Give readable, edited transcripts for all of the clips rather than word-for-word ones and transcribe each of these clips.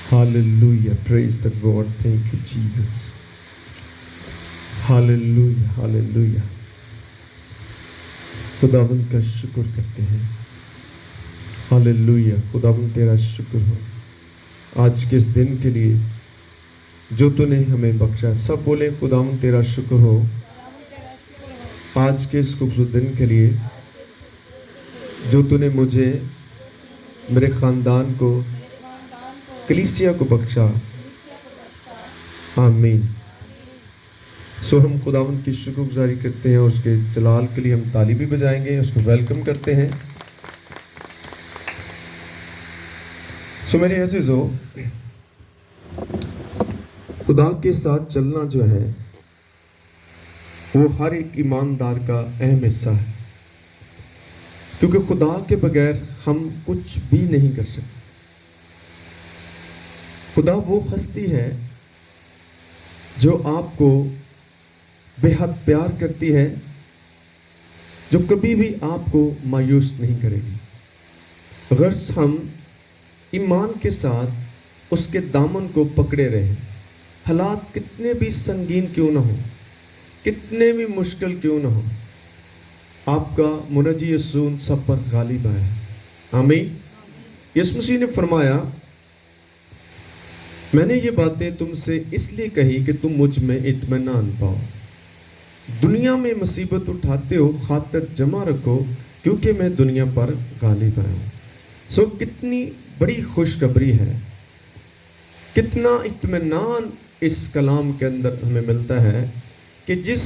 Hallelujah. Praise the Lord. Thank you, Jesus. Hallelujah. Hallelujah. खुदावंद का शुक्र करते हैं. हालेलुया. खुदावंद तेरा शुक्र हो आज के इस दिन के लिए जो तूने हमें बख्शा. सब बोले खुदावंद तेरा शुक्र हो आज के इस खूबसूरत दिन के लिए जो तूने मुझे, मेरे ख़ानदान को, कलीसिया को बख्शा. आमीन. सो हम खुदावंद की शुक्रगुजारी करते हैं और उसके जलाल के लिए हम ताली भी बजाएंगे, उसको वेलकम करते हैं. सो मेरे अज़ीज़ों, खुदा के साथ चलना जो है वो हर एक ईमानदार का अहम हिस्सा है, क्योंकि खुदा के बगैर हम कुछ भी नहीं कर सकते. खुदा वो हस्ती है जो आपको बेहद प्यार करती है, जो कभी भी आपको मायूस नहीं करेगी. अगर हम ईमान के साथ उसके दामन को पकड़े रहें, हालात कितने भी संगीन क्यों ना हो, कितने भी मुश्किल क्यों ना हो, आपका मुनजी यीशु उन सब पर गालिब है. आमीन. यीशु मसीह ने फरमाया, मैंने ये बातें तुमसे इसलिए कही कि तुम मुझ में इत्मीनान पाओ. दुनिया में मुसीबत उठाते हो, खातिर जमा रखो, क्योंकि मैं दुनिया पर गालिब आया हूँ. सो कितनी बड़ी खुशखबरी है, कितना इत्मीनान इस कलाम के अंदर हमें मिलता है कि जिस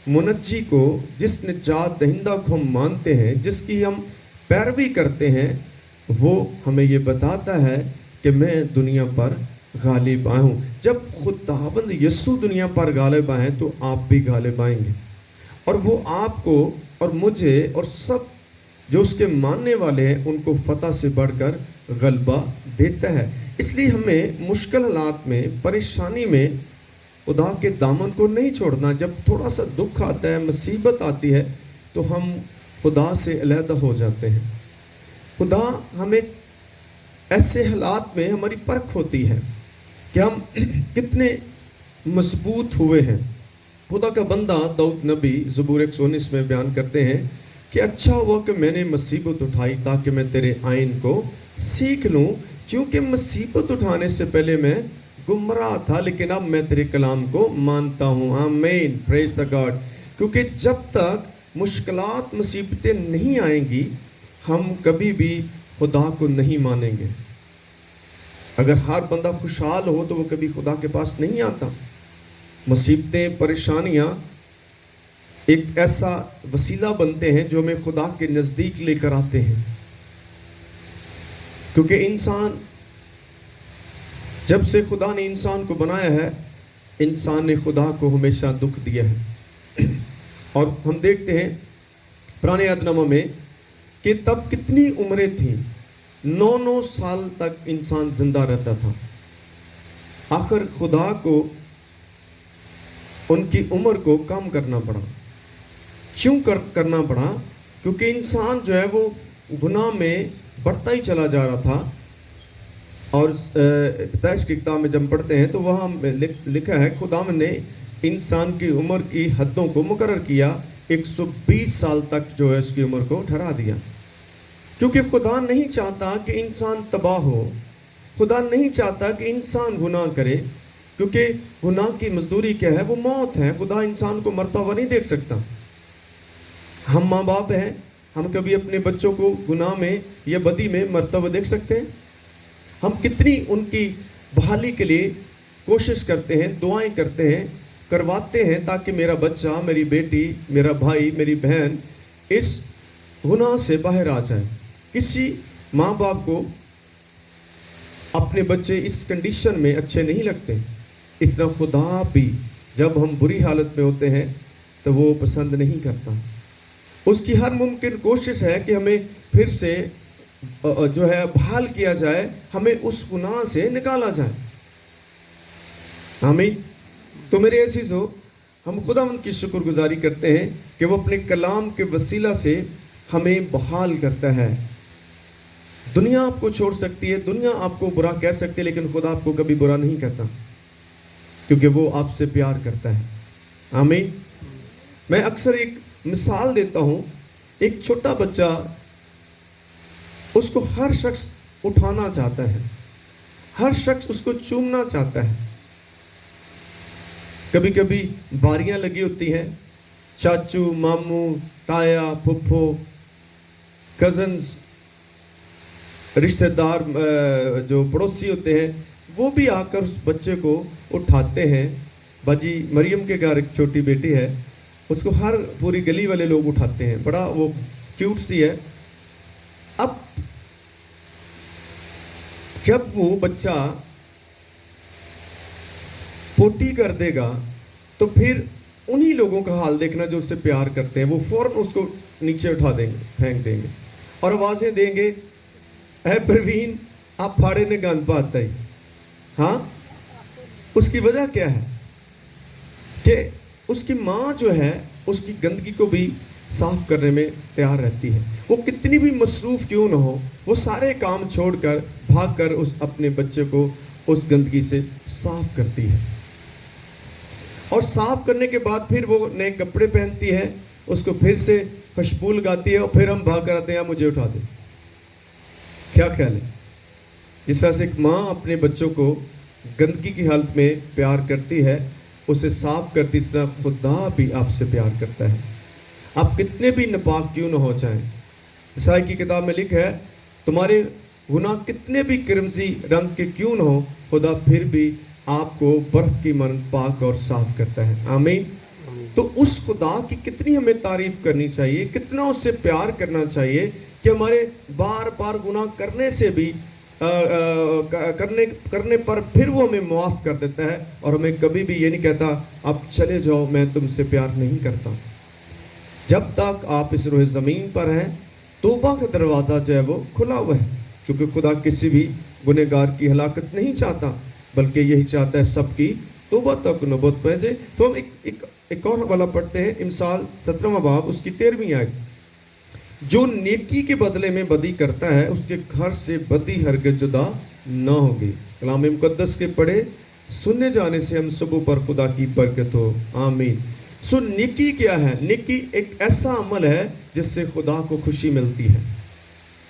मुनज्जी को, जिस निजात दहिंदा को हम मानते हैं, जिसकी हम पैरवी करते हैं, वो हमें ये बताता है कि मैं दुनिया पर गालिब आया हूँ. जब खुदावंद यीशु दुनिया पर गालिब आए तो आप भी गालिब आएंगे, और वो आपको और मुझे और सब जो उसके मानने वाले हैं उनको फतह से बढ़कर गलबा देता है. इसलिए हमें मुश्किल हालात में, परेशानी में खुदा के दामन को नहीं छोड़ना. जब थोड़ा सा दुख आता है, मुसीबत आती है, तो हम खुदा से अलहदा हो जाते हैं. खुदा हमें ऐसे हालात में, हमारी परख होती है कि हम कितने मजबूत हुए हैं. खुदा का बंदा दाऊद नबी ज़बूर 119 में बयान करते हैं कि अच्छा हुआ कि मैंने मुसीबत उठाई ताकि मैं तेरे आइन को सीख लूँ, क्योंकि मुसीबत उठाने से पहले मैं गुमराह था, लेकिन अब मैं तेरे कलाम को मानता हूँ. आमीन. Praise the God. क्योंकि जब तक मुश्किलात, मुसीबतें नहीं आएंगी, हम कभी भी खुदा को नहीं मानेंगे. अगर हर बंदा खुशहाल हो तो वो कभी खुदा के पास नहीं आता. मुसीबतें, परेशानियाँ एक ऐसा वसीला बनते हैं जो हमें खुदा के नज़दीक लेकर आते हैं. क्योंकि इंसान, जब से खुदा ने इंसान को बनाया है, इंसान ने खुदा को हमेशा दुख दिया है. और हम देखते हैं पुराने अहदनामा में कि तब कितनी उम्रें थीं. 9 साल तक इंसान जिंदा रहता था. आखिर खुदा को उनकी उम्र को कम करना पड़ा. क्यों करना पड़ा? क्योंकि इंसान जो है वो गुनाह में बढ़ता ही चला जा रहा था. और पैदाइश की किताब में जब पढ़ते हैं तो वहाँ लिखा है खुदा ने इंसान की उम्र की हदों को मुकर्रर किया. 120 साल तक जो है उसकी उम्र को ठहरा दिया, क्योंकि खुदा नहीं चाहता कि इंसान तबाह हो. खुदा नहीं चाहता कि इंसान गुनाह करे, क्योंकि गुनाह की मजदूरी क्या है? वो मौत है. खुदा इंसान को मरता हुआ नहीं देख सकता. हम माँ बाप हैं, हम कभी अपने बच्चों को गुनाह में या बदी में मरता हुआ देख सकते हैं? हम कितनी उनकी बहाली के लिए कोशिश करते हैं, दुआएं करते हैं, करवाते हैं, ताकि मेरा बच्चा, मेरी बेटी, मेरा भाई, मेरी बहन इस गुनाह से बाहर आ जाए. किसी माँ बाप को अपने बच्चे इस कंडीशन में अच्छे नहीं लगते. इस तरह खुदा भी जब हम बुरी हालत में होते हैं तो वो पसंद नहीं करता. उसकी हर मुमकिन कोशिश है कि हमें फिर से जो है बहाल किया जाए, हमें उस गुनाह से निकाला जाए. आमीन. तो मेरे अज़ीज़ों, हम खुदावंद की शुक्रगुजारी करते हैं कि वो अपने कलाम के वसीला से हमें बहाल करता है. दुनिया आपको छोड़ सकती है, दुनिया आपको बुरा कह सकती है, लेकिन खुदा आपको कभी बुरा नहीं कहता, क्योंकि वो आपसे प्यार करता है। आमीन। मैं अक्सर एक मिसाल देता हूँ, एक छोटा बच्चा, उसको हर शख्स उठाना चाहता है, हर शख्स उसको चूमना चाहता है। कभी कभी बारियां लगी होती हैं, चाचू, मामू, ताया, फुफ्फो, कजन्स, रिश्तेदार, जो पड़ोसी होते हैं, वो भी आकर उस बच्चे को उठाते हैं। बाजी मरियम के घर एक छोटी बेटी है, उसको हर पूरी गली वाले लोग उठाते हैं, बड़ा वो क्यूट सी है। अब जब वो बच्चा पोटी कर देगा तो फिर उन्हीं लोगों का हाल देखना जो उससे प्यार करते हैं, वो फौरन उसको नीचे उठा देंगे, फेंक देंगे और आवाज़ें देंगे, है प्रवीण आप फाड़े ने गंद पाता ही। हाँ, उसकी वजह क्या है कि उसकी माँ जो है उसकी गंदगी को भी साफ करने में तैयार रहती है। वो कितनी भी मसरूफ़ क्यों ना हो, वो सारे काम छोड़कर भागकर उस अपने बच्चे को उस गंदगी से साफ करती है, और साफ करने के बाद फिर वो नए कपड़े पहनती है, उसको फिर से खुशबू लगाती है, और फिर हम भाग कर आते हैं, मुझे उठा दे। क्या ख्याल है? जिस तरह से एक माँ अपने बच्चों को गंदगी की हालत में प्यार करती है, उसे साफ करती, इस तरह खुदा भी आपसे प्यार करता है। आप कितने भी नापाक क्यों न हो जाएं, ईसाई की किताब में लिखा है, तुम्हारे गुनाह कितने भी किरमजी रंग के क्यों न हो, खुदा फिर भी आपको बर्फ की मन पाक और साफ करता है। आमीन। तो उस खुदा की कितनी हमें तारीफ करनी चाहिए, कितना उससे प्यार करना चाहिए कि हमारे बार बार गुनाह करने से भी करने पर फिर वो हमें माफ़ कर देता है, और हमें कभी भी ये नहीं कहता आप चले जाओ, मैं तुमसे प्यार नहीं करता। जब तक आप इस रोए ज़मीन पर हैं, तौबा का दरवाज़ा जो है वो खुला हुआ है, क्योंकि खुदा किसी भी गुनहगार की हलाकत नहीं चाहता, बल्कि यही चाहता है सबकी तौबा तक नौबत पहुँचे। तो हम एक और हवाला पढ़ते हैं, इमसाल 17वां बाब उसकी 13वीं आयत। जो नेकी के बदले में बदी करता है, उसके घर से बदी हरगिज़ जुदा न होगी। कलाम मुकद्दस के पढ़े सुनने जाने से हम सबों पर खुदा की बरकत हो। आमीन। सो नेकी क्या है? नेकी एक ऐसा अमल है जिससे खुदा को खुशी मिलती है।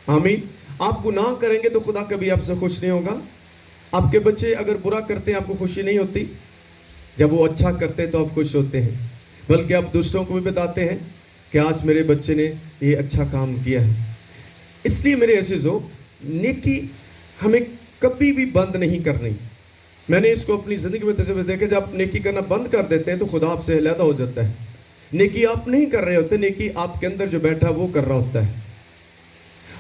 आमीन। आप गुनाह करेंगे तो खुदा कभी आपसे खुश नहीं होगा। आपके बच्चे अगर बुरा करते हैं आपको खुशी नहीं होती, जब वो अच्छा करते हैं तो आप खुश होते हैं, बल्कि आप दूसरों को भी बताते हैं कि आज मेरे बच्चे ने ये अच्छा काम किया है। इसलिए मेरे अज़ीज़ों, नेकी हमें कभी भी बंद नहीं करनी। मैंने इसको अपनी ज़िंदगी में तजुर्बे देखा, जब आप नेकी करना बंद कर देते हैं तो खुदा आपसे अलहदा हो जाता है। नेकी आप नहीं कर रहे होते, नेकी आपके अंदर जो बैठा वो कर रहा होता है।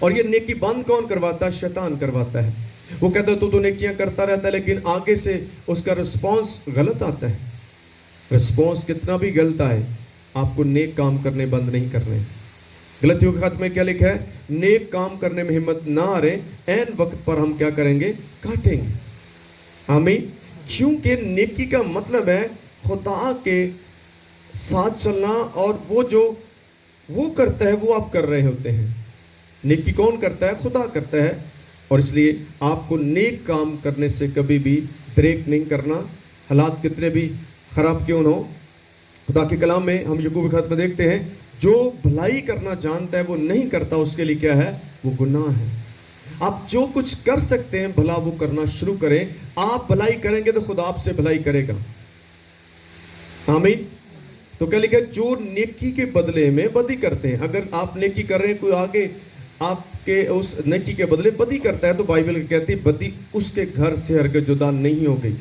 और ये नेकी बंद कौन करवाता है? शैतान करवाता है। वो कहता है तू तो नेकियां करता रहता है, लेकिन आगे से उसका रिस्पॉन्स गलत आता है। रिस्पॉन्स कितना भी गलत आए, आपको नेक काम करने बंद नहीं करने। गलतियों के खत में क्या लिखा है? नेक काम करने में हिम्मत ना आ रहे, ऐन वक्त पर हम क्या करेंगे? काटेंगे। आमीन। क्योंकि नेकी का मतलब है खुदा के साथ चलना, और वो जो वो करता है वो आप कर रहे होते हैं। नेकी कौन करता है? खुदा करता है। और इसलिए आपको नेक काम करने से कभी भी दरेक नहीं करना, हालात कितने भी ख़राब क्यों न हो। खुदा के कलाम में हम याकूब के खत में देखते हैं, जो भलाई करना जानता है वो नहीं करता, उसके लिए क्या है? वो गुनाह है। आप जो कुछ कर सकते हैं भला वो करना शुरू करें। आप भलाई करेंगे तो खुदा आपसे भलाई करेगा। आमीन। तो क्या लिखा है? जो नेकी के बदले में बदी करते हैं। अगर आप नेकी कर रहे हैं, कोई आगे आपके उस नेकी के बदले बदी करता है, तो बाइबल कहती है बदी उसके घर से हरगिज़ जुदा नहीं हो गई।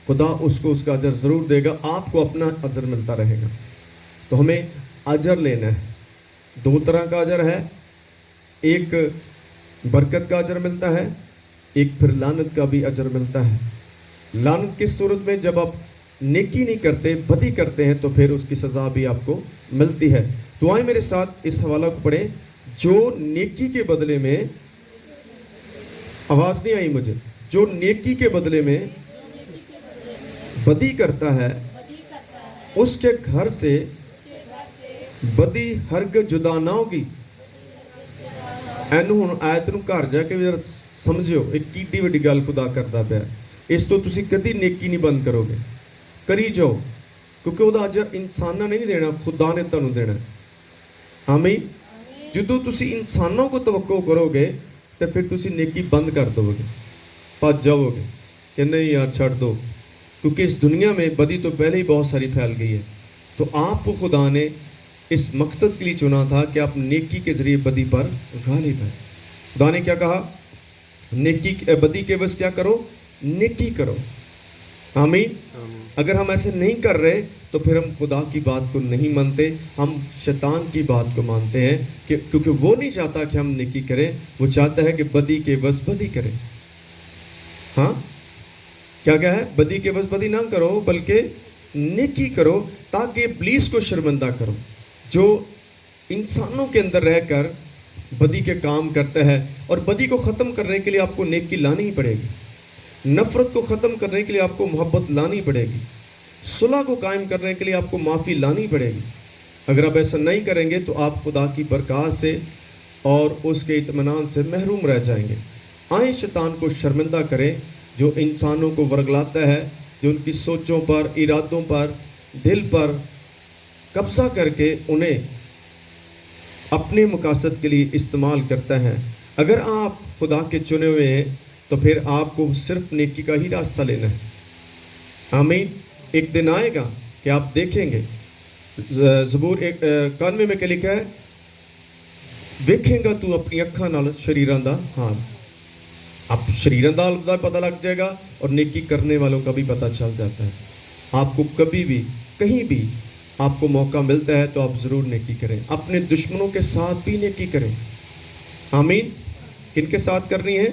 खुदा उसको उसका अजर ज़रूर देगा, आपको अपना अजर मिलता रहेगा। तो हमें अजर लेना है। दो तरह का अजर है, एक बरकत का अजर मिलता है, एक फिर लानत का भी अजर मिलता है। लानत की सूरत में जब आप नेकी नहीं करते, बदी करते हैं, तो फिर उसकी सज़ा भी आपको मिलती है। तो आए मेरे साथ इस हवाला को पढ़ें। जो नेकी के बदले में, आवाज़ नहीं आई मुझे, जो नेकी के बदले में बदी करता है, उसके घर से बदी हरगिज़ जुदा ना होगी। ਇਹਨੂੰ ਹੁਣ ਆਇਤ ਨੂੰ ਘਰ ਜਾ ਕੇ ਜਰਾ ਸਮਝਿਓ, ਇਹ ਕਿੱਡੀ ਵੱਡੀ ਗੱਲ ਖੁਦਾ ਕਰਦਾ ਪਿਆ। ਇਸ ਤੋਂ ਤੁਸੀਂ ਕਦੀ ਨੇਕੀ ਨਹੀਂ ਬੰਦ ਕਰੋਗੇ, ਕਰੀ ਜਾਓ, ਕਿਉਂਕਿ ਉਹਦਾ ਅਜਰ ਇਨਸਾਨਾਂ ਨੇ ਨਹੀਂ ਦੇਣਾ, ਖੁਦਾ ਨੇ ਤੁਹਾਨੂੰ ਦੇਣਾ। ਆਮੀਨ। ਜਦੋਂ ਤੁਸੀਂ ਇਨਸਾਨਾਂ ਕੋ ਤਵੱਕੋ ਕਰੋਗੇ तो फिर तुसी नेकी बंद कर दोगे, भज जाओगे कि नहीं यार छड़ दो, क्योंकि इस दुनिया में बदी तो पहले ही बहुत सारी फैल गई है। तो आपको खुदा ने इस मकसद के लिए चुना था कि आप नेकी के ज़रिए बदी पर गालिब हैं। खुदा ने क्या कहा? नेकी बदी के बस क्या करो? नेकी करो। आमीन। अगर हम ऐसे नहीं कर रहे तो फिर हम खुदा की बात को नहीं मानते, हम शैतान की बात को मानते हैं कि क्योंकि वो नहीं चाहता कि हम नेकी करें, वो चाहता है कि बदी के बस बदी करें। हाँ, क्या क्या है? बदी के बस बदी ना करो बल्कि नेकी करो, ताकि इब्लीस को शर्मिंदा करो जो इंसानों के अंदर रहकर बदी के काम करता है। और बदी को ख़त्म करने के लिए आपको नेकी लानी ही पड़ेगी, नफ़रत को ख़त्म करने के लिए आपको मोहब्बत लानी पड़ेगी, सुलह को कायम करने के लिए आपको माफ़ी लानी पड़ेगी। अगर आप ऐसा नहीं करेंगे तो आप खुदा की बरकत से और उसके इत्मीनान से महरूम रह जाएंगे। आए शैतान को शर्मिंदा करें जो इंसानों को वर्गलाता है, जो उनकी सोचों पर, इरादों पर, दिल पर कब्ज़ा करके उन्हें अपने मकासद के लिए इस्तेमाल करता है। अगर आप खुदा के चुने हुए हैं तो फिर आपको सिर्फ नेकी का ही रास्ता लेना है। आमीन। एक दिन आएगा कि आप देखेंगे, ज़बूर 91 में क्या लिखा है? वेखेगा तू अपनी अखां नाल शरीरां दा हाल। अब शरीरां दा हाल का पता लग जाएगा और नेकी करने वालों का भी पता चल जाता है। आपको कभी भी कहीं भी आपको मौका मिलता है तो आप ज़रूर नेकी करें, अपने दुश्मनों के साथ भी नेकी करें। आमीन। किनके साथ करनी है?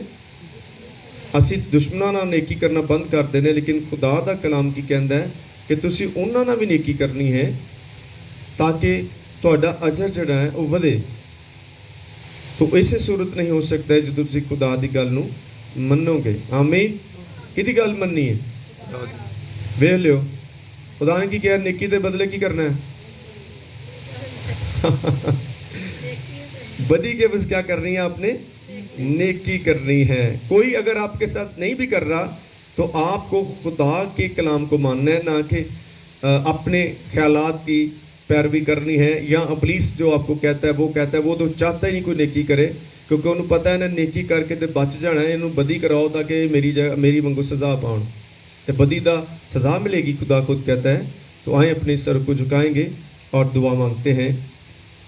ਅਸੀਂ ਦੁਸ਼ਮਣਾਂ ਨਾਲ नेकी करना बंद कर देने, लेकिन खुदा दा कलाम की कहता है कि तुसी उन्हां नाल भी नेकी करनी है ताकि तुहाडा अजर जिहड़ा है वो वधे। तो इसे सूरत नहीं हो सकता है जो तुसी खुदा दी गल नूं मन्नोगे। आमीन। किहदी गल मन्नी है? वेख लियो खुदा ने की कहा, नेकी दे बदले की करना है? बदी के बस क्या करनी है? आपने नेकी करनी है। कोई अगर आपके साथ नहीं भी कर रहा तो आपको खुदा के कलाम को मानना है, ना कि अपने ख्यालात की पैरवी करनी है। या इब्लीस जो आपको कहता है वो तो चाहता ही नहीं कोई नेकी करे, क्योंकि उन्हें पता है ना नेकी करके तो बच जाना है, इन्हों बदी कराओ ताकि मेरी वांगू सज़ा पाउण, तो बदी दा सज़ा मिलेगी। खुदा खुद कहता है। तो आए अपने सर को झुकाएंगे और दुआ मांगते हैं।